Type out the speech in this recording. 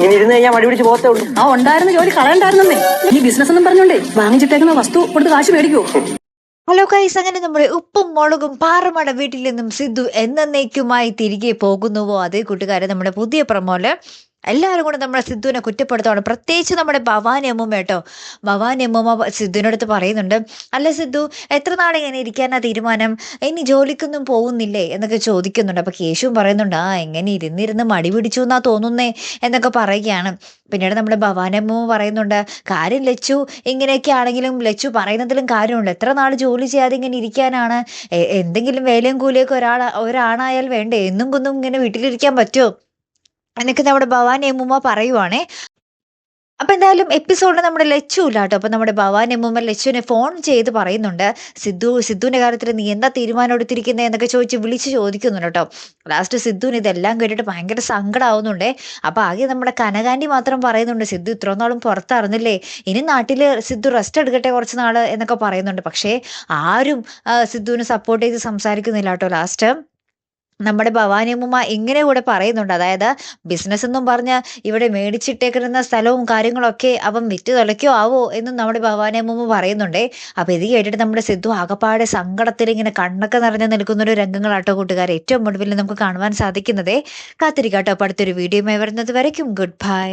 ഇനി ഇരുന്ന് കഴിഞ്ഞാൽ മടി പിടിച്ച് പോകത്തേ ഉള്ളൂ. ആ ഉണ്ടായിരുന്ന ജോലി കളയണ്ടായിരുന്നേ. ഈ ബിസിനസ് എന്നും പറഞ്ഞോണ്ടേ വാങ്ങിച്ചിട്ടേക്കുന്ന വസ്തു കൊടുത്ത് കാശ് മേടിക്കോ? ഹലോ ഗൈസ്, അങ്ങനെ നമ്മുടെ ഉപ്പും മുളകും പാറമട വീട്ടിൽ നിന്നും സിദ്ധു എന്നേക്കുമായി തിരികെ പോകുന്നുവോ അതേ കൂട്ടുകാരെ നമ്മുടെ പുതിയ പ്രമോല് എല്ലാവരും കൂടെ നമ്മുടെ സിദ്ധുവിനെ കുറ്റപ്പെടുത്തുകയാണ്. പ്രത്യേകിച്ച് നമ്മുടെ ഭവാനി അമ്മൂമ്മ കേട്ടോ. ഭവാനി അമ്മൂമ്മ സിദ്ധുവിനടുത്ത് പറയുന്നുണ്ട്, അല്ല സിദ്ധു, എത്ര നാളെ ഇങ്ങനെ ഇരിക്കാനാ തീരുമാനം? ഇനി ജോലിക്കൊന്നും പോകുന്നില്ലേ എന്നൊക്കെ ചോദിക്കുന്നുണ്ട്. അപ്പൊ കേശുവും പറയുന്നുണ്ട്, ആ എങ്ങനെ ഇരുന്നിരുന്ന് മടി പിടിച്ചു എന്നാ തോന്നുന്നേ എന്നൊക്കെ പറയുകയാണ്. പിന്നീട് നമ്മുടെ ഭവാനി അമ്മൂമ്മ പറയുന്നുണ്ട്, കാര്യം ലച്ചു ഇങ്ങനെയൊക്കെ ആണെങ്കിലും ലച്ചു പറയുന്നതിലും കാര്യമുണ്ട്. എത്ര നാൾ ജോലി ചെയ്യാതെ ഇങ്ങനെ ഇരിക്കാനാണ്? എന്തെങ്കിലും വേലയും കൂലിയൊക്കെ ഒരാണായാൽ വേണ്ടേ? എന്നും കൊന്നും ഇങ്ങനെ വീട്ടിലിരിക്കാൻ പറ്റുമോ എന്നൊക്കെ നമ്മുടെ ഭവാനി അമ്മൂമ്മ പറയുവാണേ. അപ്പൊ എന്തായാലും എപ്പിസോഡിൽ നമ്മുടെ ലച്ചു ഇല്ല കേട്ടോ. അപ്പൊ നമ്മുടെ ഭവാനി അമ്മൂമ്മ ലച്ചുവിനെ ഫോൺ ചെയ്ത് പറയുന്നുണ്ട്, സിദ്ധുവിന്റെ കാര്യത്തിൽ നീ എന്താ തീരുമാനം എടുത്തിരിക്കുന്നത് എന്നൊക്കെ വിളിച്ച് ചോദിക്കുന്നുണ്ട് കേട്ടോ. ലാസ്റ്റ് സിദ്ധുവിന് ഇതെല്ലാം കേട്ടിട്ട് ഭയങ്കര സങ്കടമാവുന്നുണ്ടേ. അപ്പൊ ആകെ നമ്മുടെ കനകാന്റി മാത്രം പറയുന്നുണ്ട്, സിദ്ധു ഇത്ര നാളും പുറത്തറിഞ്ഞില്ലേ, ഇനി നാട്ടില് സിദ്ധു റെസ്റ്റ് എടുക്കട്ടെ കുറച്ച് നാള് എന്നൊക്കെ പറയുന്നുണ്ട്. പക്ഷേ ആരും സിദ്ധുവിന് സപ്പോർട്ട് ചെയ്ത് സംസാരിക്കുന്നില്ല കേട്ടോ. ലാസ്റ്റ് നമ്മുടെ ഭവാനി അമ്മൂമ്മ ഇങ്ങനെ കൂടെ പറയുന്നുണ്ട്, അതായത് ബിസിനസ് എന്നും പറഞ്ഞ് ഇവിടെ മേടിച്ചിട്ടേക്കുന്ന സ്ഥലവും കാര്യങ്ങളൊക്കെ അവൻ വിറ്റ് തുലയ്ക്കോ ആവോ എന്നും നമ്മുടെ ഭവാനി അമ്മൂമ്മ പറയുന്നുണ്ടേ. അപ്പൊ ഇത് കേട്ടിട്ട് നമ്മുടെ സിദ്ധു ആകപ്പാടെ സങ്കടത്തിൽ ഇങ്ങനെ കണ്ണൊക്കെ നിറഞ്ഞു നിൽക്കുന്ന ഒരു രംഗങ്ങളാട്ടോ കൂട്ടുകാർ ഏറ്റവും ഒടുവിൽ നമുക്ക് കാണുവാൻ സാധിക്കുന്നതേ. കാത്തിരിക്കാട്ടോ അടുത്തൊരു വീഡിയോയുമായി വരുന്നത് വരയ്ക്കും. Good bye.